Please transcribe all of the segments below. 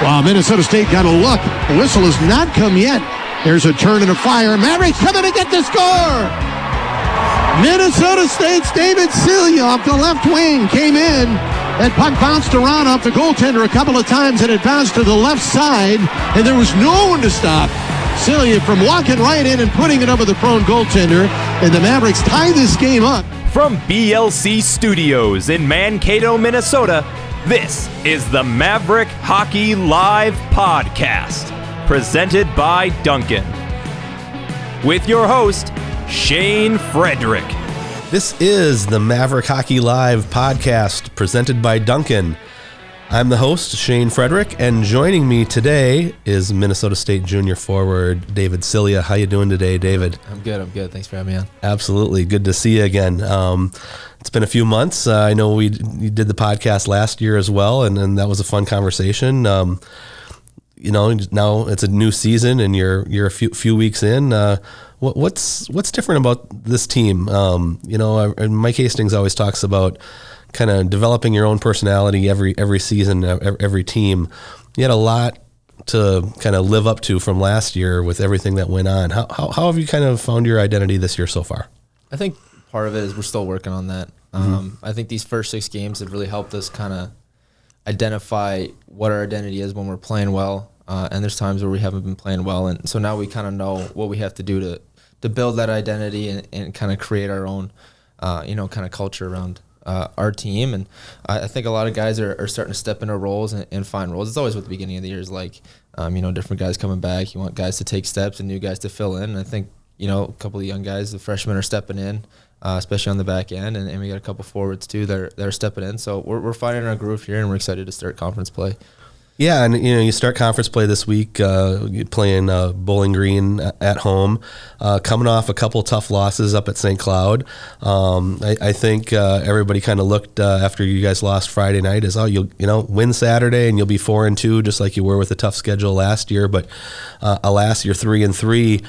Minnesota State got a look. The whistle has not come yet. There's a turn and a fire. Mavericks coming to get the score. Minnesota State's David Silye off the left wing came in. That puck bounced around off the goaltender a couple of times and it bounced to the left side, and there was no one to stop Silye from walking right in and putting it over the prone goaltender, and the Mavericks tie this game up. From BLC Studios in Mankato, Minnesota, this is the Maverick Hockey Live Podcast, presented by Dunkin, with your host, Shane Frederick. This is the Maverick Hockey Live Podcast, presented by Dunkin. I'm the host, Shane Frederick, and joining me today is Minnesota State junior forward David Silye. How you doing today, David? I'm good. Thanks for having me on. Absolutely. Good to see you again. It's been a few months. I know you did the podcast last year as well, and that was a fun conversation. Now it's a new season, and you're a few weeks in. What's different about this team? Mike Hastings always talks about kind of developing your own personality every season, every team. You had a lot to kind of live up to from last year with everything that went on. How have you kind of found your identity this year so far? I think part of it is we're still working on that. I think these first 6 games have really helped us kind of identify what our identity is when we're playing well. And there's times where we haven't been playing well. And so now we kind of know what we have to do to build that identity and kind of create our own, kind of culture around our team. And I think a lot of guys are starting to step into roles and find roles. It's always with the beginning of the year is like, different guys coming back. You want guys to take steps and new guys to fill in. And I think, a couple of young guys, the freshmen are stepping in, especially on the back end. And we got a couple forwards too that are stepping in. So we're finding our groove here, and we're excited to start conference play. Yeah, and you start conference play this week, playing Bowling Green at home, coming off a couple tough losses up at St. Cloud. I think everybody kind of looked after you guys lost Friday night as you'll win Saturday and you'll be 4-2 just like you were with a tough schedule last year. But alas, you're 3-3.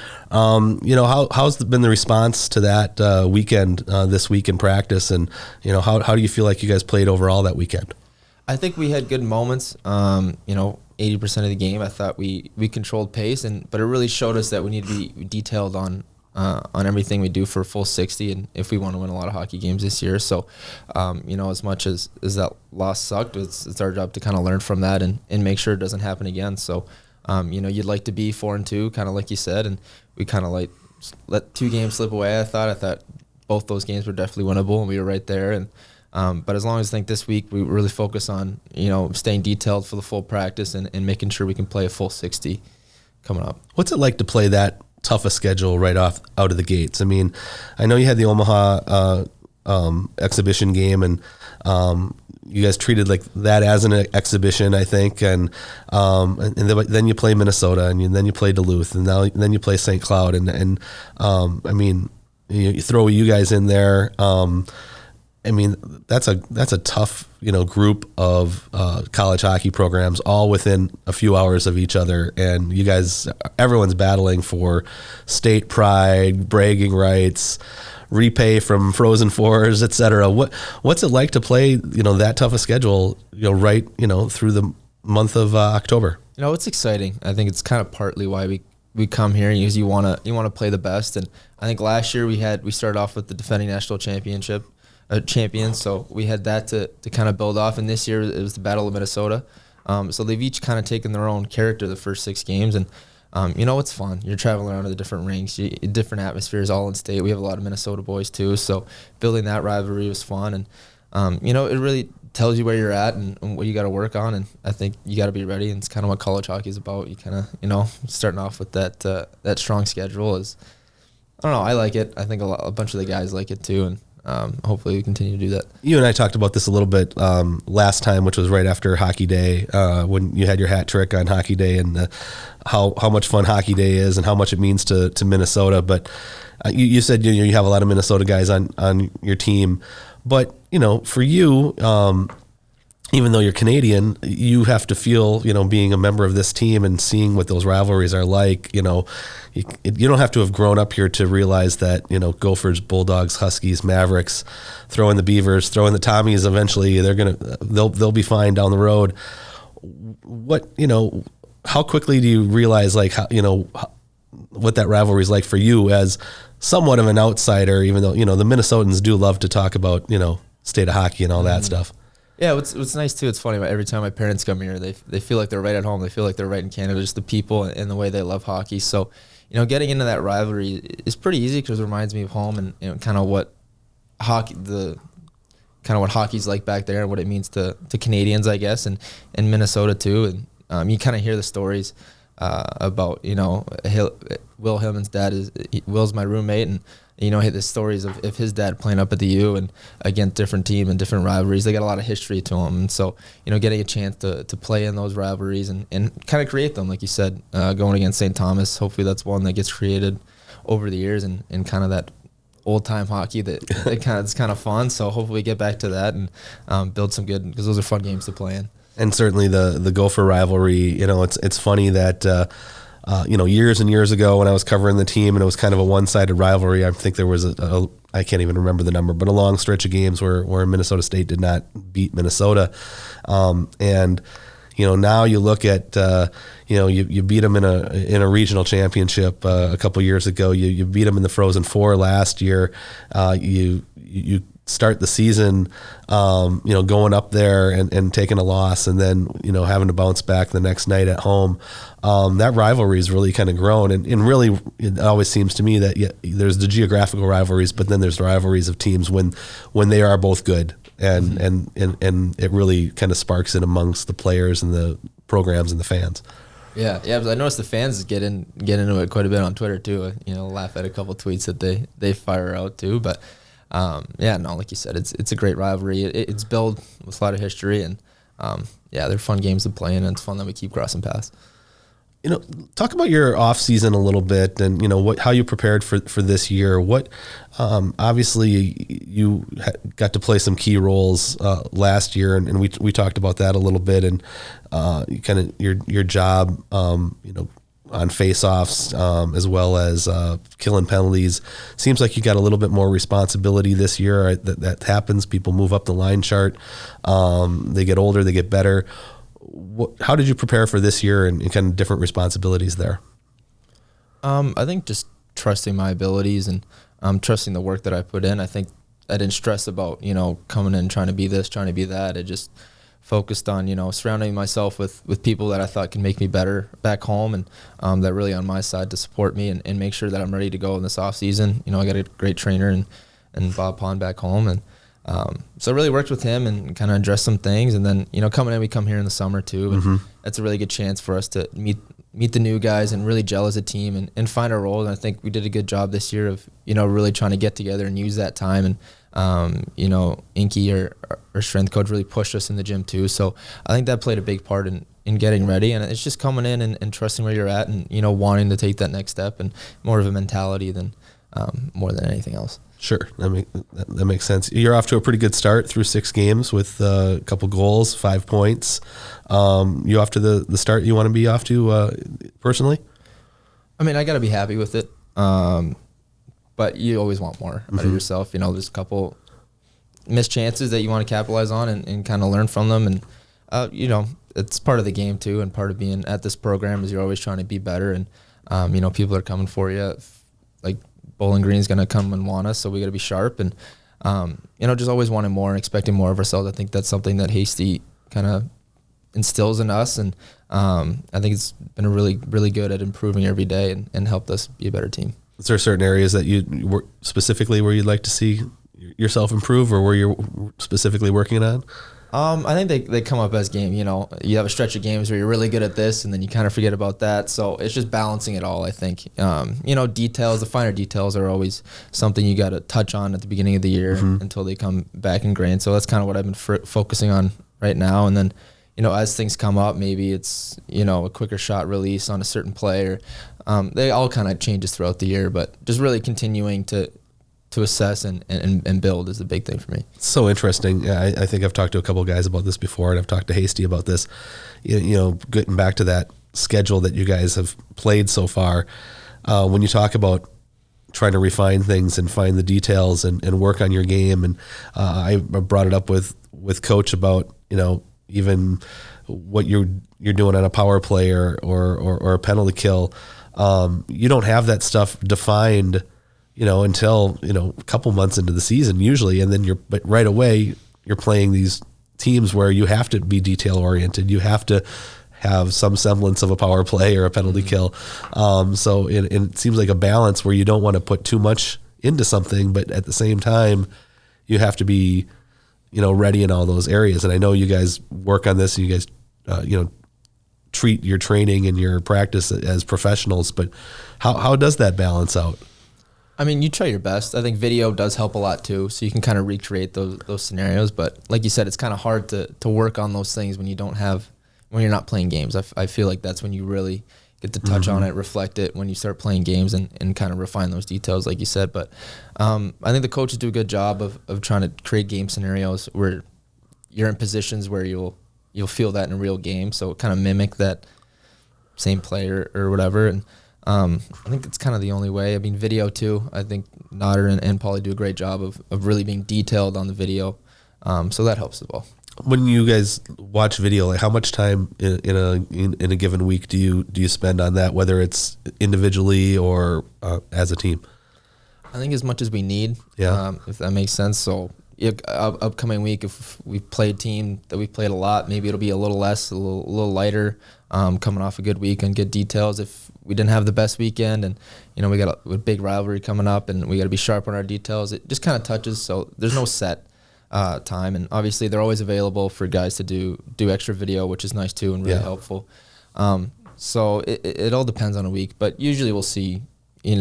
How's been the response to that weekend this week in practice, and how do you feel like you guys played overall that weekend? I think we had good moments. 80% of the game, I thought we controlled pace, but it really showed us that we need to be detailed on everything we do for a full 60, and if we want to win a lot of hockey games this year. So, as much as that loss sucked, it's our job to kind of learn from that and make sure it doesn't happen again. So, you'd like to be 4-2, kind of like you said, and we kind of like let 2 games slip away. I thought both those games were definitely winnable, and we were right there. And but as long as I think this week we really focus on, staying detailed for the full practice and making sure we can play a full 60 coming up. What's it like to play that tough a schedule right out of the gates? I mean, I know you had the Omaha exhibition game, and you guys treated like that as an exhibition, I think, and then you play Minnesota, and then you play Duluth, and then you play St. Cloud, and you throw you guys in there. That's a tough, group of college hockey programs, all within a few hours of each other, and you guys, everyone's battling for state pride, bragging rights, repay from Frozen Fours, etc. What's it like to play, that tough a schedule, right, through the month of October? It's exciting. I think it's kind of partly why we come here, because you want to play the best. And I think last year we started off with the defending national champions, so we had that to kind of build off. And this year it was the Battle of Minnesota. So they've each kind of taken their own character the first 6 games, and it's fun. You're traveling around to the different rinks, different atmospheres, all in state. We have a lot of Minnesota boys too, so building that rivalry was fun. And it really tells you where you're at and what you got to work on. And I think you got to be ready. And it's kind of what college hockey is about. You kind of starting off with that strong schedule is, I don't know, I like it. I think a bunch of the guys like it too, and hopefully we continue to do that. You and I talked about this a little bit last time, which was right after Hockey Day, when you had your hat trick on Hockey Day, and how much fun Hockey Day is and how much it means to Minnesota. But you said you have a lot of Minnesota guys on your team, but for you, even though you're Canadian, you have to feel, being a member of this team and seeing what those rivalries are like, you don't have to have grown up here to realize that, Gophers, Bulldogs, Huskies, Mavericks, throw in the Beavers, throw in the Tommies, eventually they'll be fine down the road. how quickly do you realize what that rivalry is like for you as somewhat of an outsider, even though, the Minnesotans do love to talk about, state of hockey and all that stuff. Yeah, what's nice too, it's funny, every time my parents come here, they feel like they're right at home. They feel like they're right in Canada, just the people and the way they love hockey. So, getting into that rivalry is pretty easy because it reminds me of home and kind of what hockey's like back there and what it means to Canadians, I guess, and Minnesota too. And you kind of hear the stories about, Will Hillman's dad Will's my roommate, and the stories of his dad playing up at the U and against different team and different rivalries. They got a lot of history to them. And so, getting a chance to play in those rivalries and kind of create them, like you said, going against St. Thomas, hopefully that's one that gets created over the years and kind of that old-time hockey that it's kind of fun. So hopefully we get back to that and build some good, because those are fun games to play in. And certainly the Gopher rivalry, it's funny that years and years ago when I was covering the team and it was kind of a one-sided rivalry, I think there was I can't even remember the number, but a long stretch of games where Minnesota State did not beat Minnesota. Now you look at, you beat them in a regional championship a couple years ago. You beat them in the Frozen Four last year. You start the season, going up there and taking a loss and then, having to bounce back the next night at home. That rivalry has really kind of grown. And really, it always seems to me that there's the geographical rivalries, but then there's the rivalries of teams when they are both good. And it really kind of sparks it amongst the players and the programs and the fans. Yeah. But I noticed the fans get into it quite a bit on Twitter too. Laugh at a couple tweets that they fire out too. But like you said, it's a great rivalry. It's built with a lot of history, and they're fun games to play in, and it's fun that we keep crossing paths. Talk about your off season a little bit, and how you prepared for this year. What obviously you got to play some key roles last year, and we talked about that a little bit, and kind of your job, on face-offs as well as killing penalties. Seems like you got a little bit more responsibility this year. That happens. People move up the line chart. They get older. They get better. How did you prepare for this year and kind of different responsibilities there? I think just trusting my abilities and trusting the work that I put in. I think I didn't stress about, coming in trying to be this, trying to be that. I just focused on, surrounding myself with people that I thought can make me better back home and that really on my side to support me and make sure that I'm ready to go in this off season. I got a great trainer and Bob Pond back home. And so I really worked with him and kind of addressed some things. And then, coming in, we come here in the summer too. And that's a really good chance for us to meet the new guys and really gel as a team and find our role. And I think we did a good job this year of, really trying to get together and use that time. And, Inky, our strength coach, really pushed us in the gym too. So I think that played a big part in getting ready. And it's just coming in and trusting where you're at and, wanting to take that next step and more of a mentality than more than anything else. Sure. That makes sense. You're off to a pretty good start through 6 games with a couple goals, 5 points. You off to the start you want to be off to personally? I mean, I got to be happy with it. But you always want more out of yourself. There's a couple missed chances that you want to capitalize on and kind of learn from them. And, it's part of the game too. And part of being at this program is you're always trying to be better. And, people are coming for you. Like Bowling Green's going to come and want us. So we got to be sharp and, just always wanting more and expecting more of ourselves. I think that's something that Hasty kind of instills in us. And I think it's been a really, really good at improving every day and helped us be a better team. Is there certain areas that you work specifically where you'd like to see yourself improve or where you're specifically working on? I think they come up as game. You have a stretch of games where you're really good at this and then you kind of forget about that. So it's just balancing it all, I think. Details, the finer details are always something you got to touch on at the beginning of the year until they come back ingrained. So that's kind of what I've been focusing on right now. And then, as things come up, maybe it's, a quicker shot release on a certain play or they all kind of changes throughout the year, but just really continuing to assess and build is the big thing for me. So interesting. I think I've talked to a couple of guys about this before, and I've talked to Hasty about this. Getting back to that schedule that you guys have played so far, when you talk about trying to refine things and find the details and work on your game, and I brought it up with Coach about even what you're doing on a power play or a penalty kill. You don't have that stuff defined, until, a couple months into the season usually. And then but right away you're playing these teams where you have to be detail oriented. You have to have some semblance of a power play or a penalty kill. So it seems like a balance where you don't want to put too much into something, but at the same time you have to be, ready in all those areas. And I know you guys work on this and you guys, treat your training and your practice as professionals, but how does that balance out? I mean, you try your best. I think video does help a lot too, so you can kind of recreate those scenarios. But like you said, it's kind of hard to work on those things when you're not playing games. I feel like that's when you really get to touch on it, reflect it, when you start playing games and kind of refine those details, like you said. But I think the coaches do a good job of trying to create game scenarios where you're in positions where you'll feel that in a real game, so kind of mimic that same player or whatever. And I think it's kind of the only way. I mean, video too. I think Nodder and Paulie do a great job of really being detailed on the video, so that helps as well. When you guys watch video, like how much time in a given week do you spend on that, whether it's individually or as a team? I think as much as we need, if that makes sense. So upcoming week, if we play a team that we've played a lot, maybe it'll be a little less, a little lighter, coming off a good week and good details. If we didn't have the best weekend and, we got a big rivalry coming up and we got to be sharp on our details, it just kind of touches. So there's no set time. And obviously they're always available for guys to do extra video, which is nice too and really helpful. So it all depends on a week, but usually we'll see, they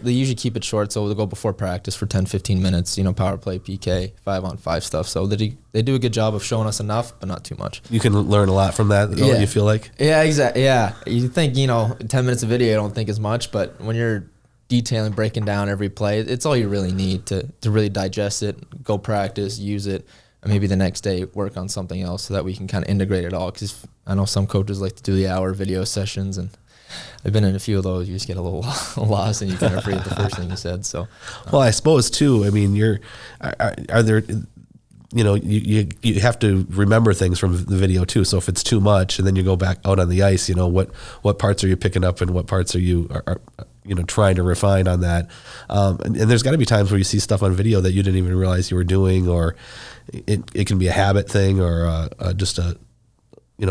usually keep it short, so they'll go before practice for 10, 15 minutes, power play, PK, 5-on-5 stuff. So they do a good job of showing us enough, but not too much. You can learn a lot from that, though, you feel like? Yeah, exactly. Yeah. You think, 10 minutes of video, you don't think as much, but when you're detailing, breaking down every play, it's all you really need to really digest it, go practice, use it, and maybe the next day work on something else so that we can kind of integrate it all. Because I know some coaches like to do the hour video sessions, and I've been in a few of those. You just get a little lost and you kind of forget the first thing you said. So, well, I suppose too. I mean, are there, you have to remember things from the video too. So if it's too much, and then you go back out on the ice, what parts are you picking up and what parts are you trying to refine on that. And there's got to be times where you see stuff on video that you didn't even realize you were doing, or it can be a habit thing or just a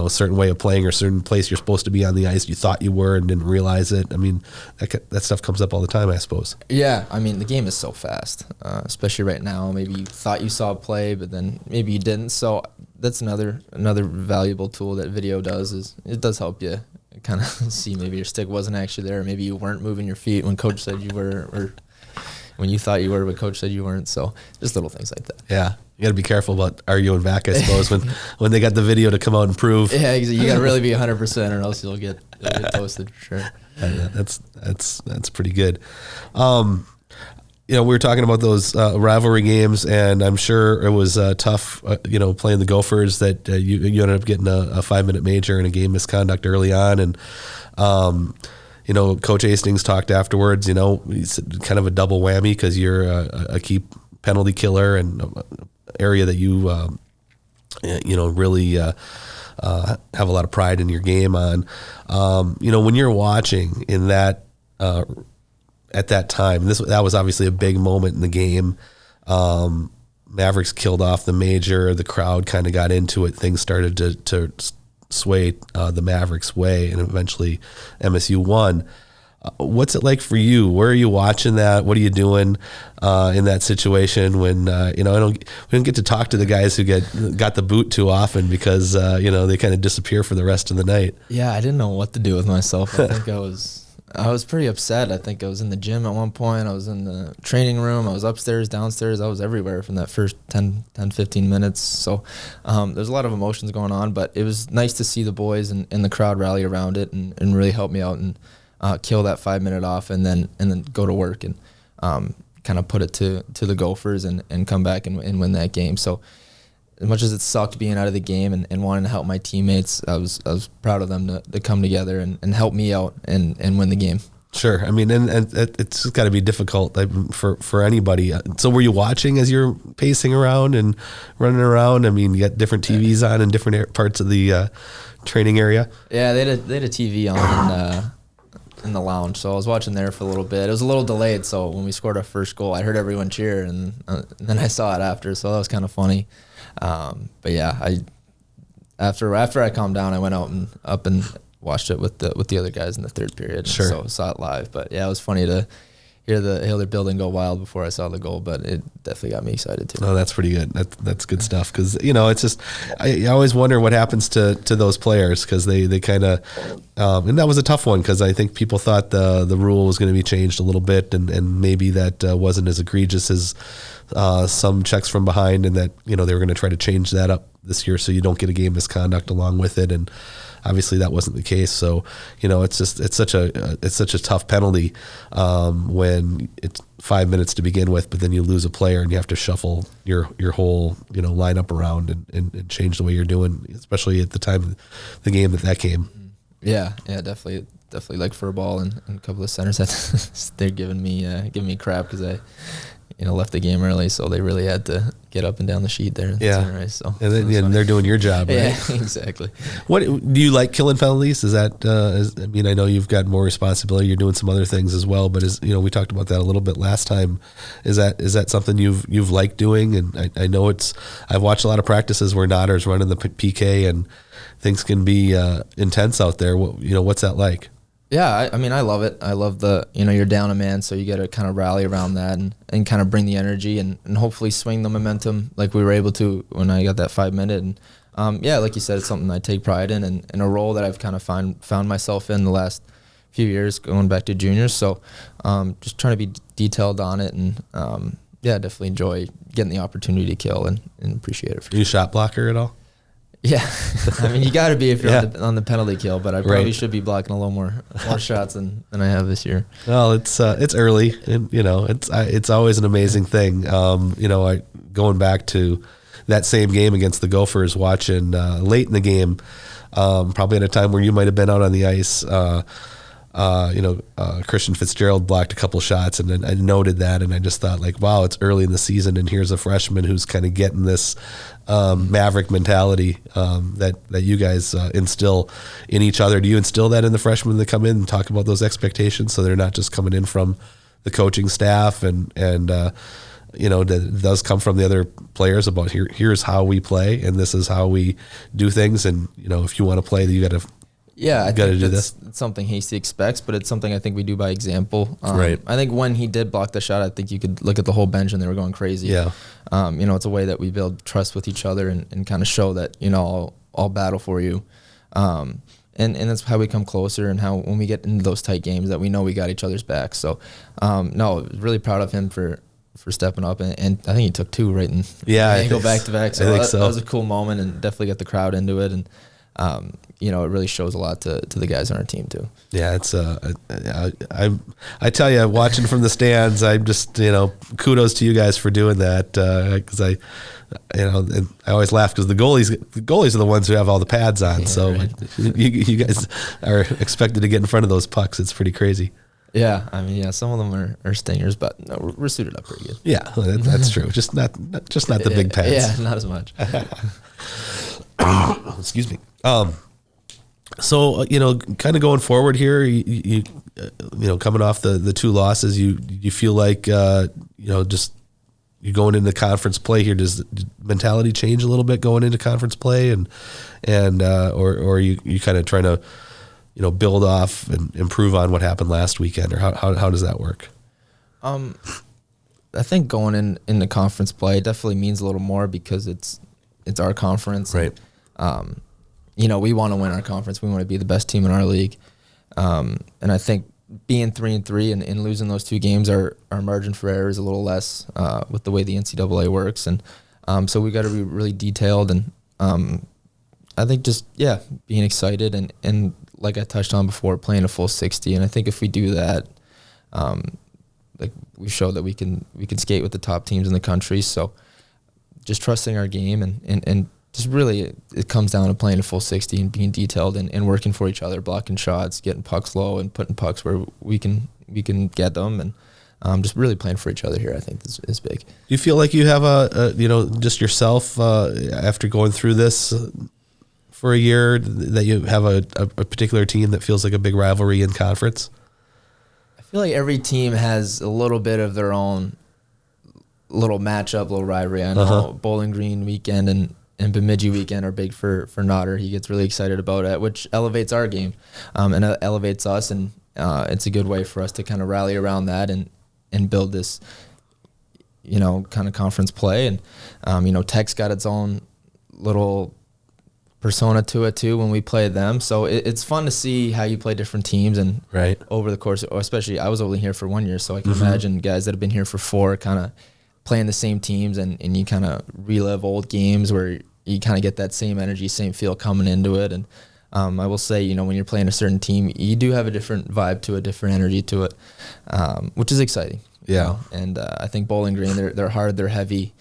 certain way of playing or a certain place you're supposed to be on the ice you thought you were and didn't realize it. I mean, that stuff comes up all the time, I suppose. Yeah, I mean, the game is so fast, especially right now. Maybe you thought you saw a play, but then maybe you didn't. So that's another valuable tool that video does, is it does help you kind of see maybe your stick wasn't actually there, or maybe you weren't moving your feet when coach said you were, or when you thought you were, but coach said you weren't. So just little things like that. Yeah. You got to be careful about arguing back, I suppose, when they got the video to come out and prove. Yeah, you got to really be 100%, or else you'll get toasted for sure. Yeah, that's pretty good. We were talking about those rivalry games, and I'm sure it was tough, playing the Gophers, that you ended up getting a 5-minute major and a game misconduct early on, and Coach Hastings talked afterwards. He's kind of a double whammy because you're a key penalty killer and area that you really have a lot of pride in your game on. When you're watching in that at that time, that was obviously a big moment in the game. Mavericks killed off the major. The crowd kind of got into it. Things started to sway the Mavericks' way, and eventually MSU won. What's it like for you? Where are you watching that? What are you doing in that situation when we don't get to talk to the guys who got the boot too often because they kind of disappear for the rest of the night? Yeah, I didn't know what to do with myself. I think I was pretty upset. I think I was in the gym at one point. I was in the training room. I was upstairs, downstairs. I was everywhere from that first 10, 15 minutes. So there's a lot of emotions going on, but it was nice to see the boys and the crowd rally around it and really help me out and kill that 5 minute off and then go to work and kind of put it to the Gophers and come back and win that game. So as much as it sucked being out of the game and wanting to help my teammates, I was proud of them to come together and help me out and win the game. Sure. I mean, and it's got to be difficult for anybody. So were you watching as you're pacing around and running around? I mean, you got different TVs on in different parts of the training area? Yeah, they had a TV on in the lounge, so I was watching there for a little bit. It was a little delayed, so when we scored our first goal, I heard everyone cheer, and then I saw it after, so that was kind of funny. But yeah, after I calmed down, I went up and watched it with the other guys in the third period. Sure. So saw it live. But yeah, it was funny to hear the building go wild before I saw the goal, but it definitely got me excited too. Oh, that's pretty good. That's good stuff. Cause it's just, I always wonder what happens to those players. Cause they kind of, and that was a tough one. Cause I think people thought the rule was going to be changed a little bit and maybe that wasn't as egregious as some checks from behind, and that, they were going to try to change that up this year so you don't get a game misconduct along with it. And obviously that wasn't the case. So, it's such a tough penalty when it's 5 minutes to begin with, but then you lose a player and you have to shuffle your whole, lineup around and change the way you're doing, especially at the time of the game that came. Yeah, definitely like for a ball and a couple of centers that they're giving me crap because I left the game early, so they really had to get up and down the sheet there. Yeah, so and then they're doing your job, right? Yeah, exactly. What do you like killing penalties? Is that? I know you've got more responsibility. You're doing some other things as well, but we talked about that a little bit last time. Is that something you've liked doing? And I know I've watched a lot of practices where Notter's running the PK and things can be intense out there. What's that like? Yeah, I love it. I love you're down a man, so you got to kind of rally around that and kind of bring the energy and hopefully swing the momentum like we were able to when I got that 5 minute. And like you said, it's something I take pride in and a role that I've kind of found myself in the last few years going back to juniors. So just trying to be detailed on it and definitely enjoy getting the opportunity to kill and appreciate it. Are you a shot blocker at all? Yeah, you got to be if you're on the penalty kill, but I probably Right. should be blocking a little more shots than I have this year. Well, it's early, and it's always an amazing thing. Going back to that same game against the Gophers, watching late in the game, probably at a time where you might have been out on the ice. Christian Fitzgerald blocked a couple shots, and then I noted that, and I just thought, like, wow, it's early in the season, and here's a freshman who's kind of getting this Maverick mentality that you guys instill in each other. Do you instill that in the freshmen that come in and talk about those expectations, so they're not just coming in from the coaching staff and that it does come from the other players about here's how we play, and this is how we do things, and if you want to play, you got to. Yeah, I think do this. It's something Hasty expects, but it's something I think we do by example. Right. I think when he did block the shot, I think you could look at the whole bench and they were going crazy. Yeah. It's a way that we build trust with each other and kind of show that, I'll battle for you. And that's how we come closer and how when we get into those tight games that we know we got each other's back. So, really proud of him for stepping up. And I think he took two right in. Yeah. Go back to back. So I think so. That was a cool moment and definitely got the crowd into it. And, it really shows a lot to the guys on our team too. Yeah, it's I tell you, watching from the stands, I'm just kudos to you guys for doing that because I always laugh because the goalies are the ones who have all the pads on, so right. you guys are expected to get in front of those pucks. It's pretty crazy. Yeah, some of them are stingers, but no, we're suited up pretty good. Yeah, that's true. Just not the big pads. Yeah, not as much. Excuse me. So kind of going forward here, you coming off the two losses, you feel like just you're going into conference play here. Does mentality change a little bit going into conference play, and or you kind of trying to build off and improve on what happened last weekend, or how does that work? I think going into conference play definitely means a little more because it's our conference, right? We want to win our conference. We want to be the best team in our league. And I think being 3-3 and losing those two games, our margin for error is a little less with the way the NCAA works. And so we got to be really detailed. And I think just, being excited and like I touched on before, playing a full 60. And I think if we do that, we show that we can skate with the top teams in the country. So just trusting our game and just really it comes down to playing a full 60 and being detailed and working for each other, blocking shots, getting pucks low and putting pucks where we can get them, and just really playing for each other here, I think is big. Do you feel like you have just yourself after going through this for a year, that you have a particular team that feels like a big rivalry in conference? I feel like every team has a little bit of their own little matchup, little rivalry. I know Bowling Green weekend and Bemidji weekend are big for Nodder. He gets really excited about it, which elevates our game and elevates us, and it's a good way for us to kind of rally around that and build this, kind of conference play. And, Tech's got its own little persona to it too when we play them. So it's fun to see how you play different teams, and over the course, especially I was only here for 1 year, so I can imagine guys that have been here for 4 kind of playing the same teams, and you kind of relive old games where you kind of get that same energy, same feel coming into it. And I will say, when you're playing a certain team, you do have a different vibe to it, different energy to it, which is exciting. Yeah. And I think Bowling Green, they're hard, they're heavy.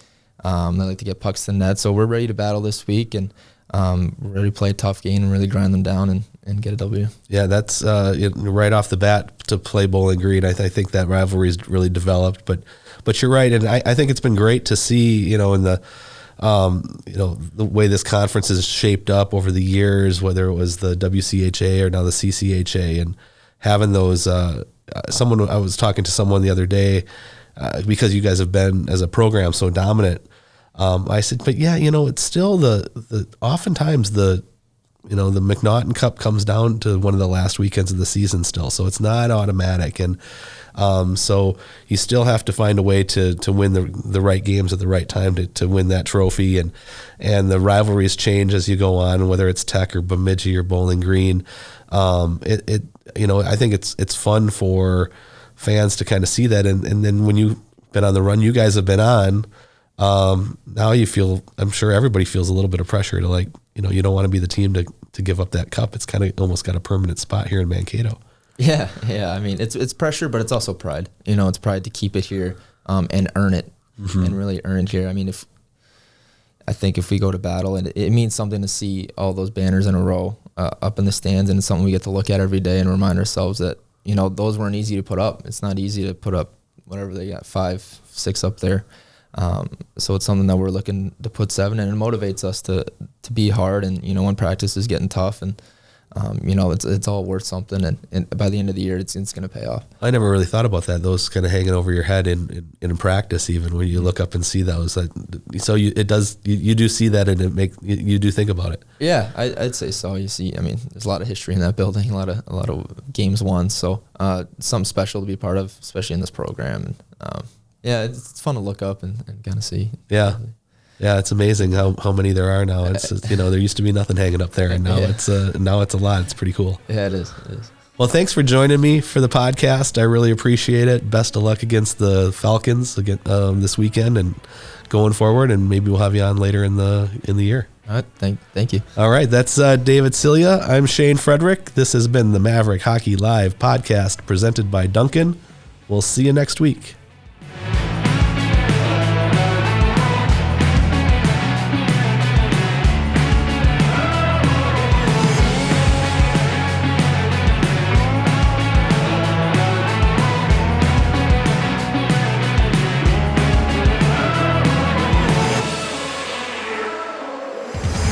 They like to get pucks to the net. So we're ready to battle this week, and we're ready to play a tough game and really grind them down and get a W. Yeah, that's right off the bat to play Bowling Green. I think that rivalry's really developed, but you're right, and I think it's been great to see, in the the way this conference is shaped up over the years, whether it was the WCHA or now the CCHA, and having those. I was talking to someone the other day because you guys have been as a program so dominant. I said, but yeah, it's still the oftentimes the McNaughton Cup comes down to one of the last weekends of the season still, so it's not automatic, and so you still have to find a way to win the right games at the right time to win that trophy, and the rivalries change as you go on, whether it's Tech or Bemidji or Bowling Green. I think it's fun for fans to kind of see that, and then when you've been on the run you guys have been on. Now you feel, I'm sure everybody feels a little bit of pressure to you don't want to be the team to give up that cup. It's kind of almost got a permanent spot here in Mankato. Yeah. I mean, it's pressure, but it's also pride. It's pride to keep it here and earn it and really earn it here. I mean, I think if we go to battle, and it means something to see all those banners in a row up in the stands, and it's something we get to look at every day and remind ourselves that those weren't easy to put up. It's not easy to put up whatever they got, 5, 6 up there. So it's something that we're looking to put 7 in, and it motivates us to be hard, and when practice is getting tough, and it's all worth something, and by the end of the year it's going to pay off. I never really thought about that, those kind of hanging over your head in practice, even when you look up and see those, so you do see that, and you do think about it. Yeah, I'd say so. You see, I mean, there's a lot of history in that building, a lot of games won, so something special to be part of, especially in this program. And yeah, it's fun to look up and kind of see. Yeah, it's amazing how many there are now. It's there used to be nothing hanging up there, and now it's a lot. It's pretty cool. Yeah, it is. Well, thanks for joining me for the podcast. I really appreciate it. Best of luck against the Falcons again this weekend and going forward, and maybe we'll have you on later in the year. All right, thank you. All right, that's David Silye. I'm Shane Frederick. This has been the Maverick Hockey Live podcast presented by Dunkin. We'll see you next week.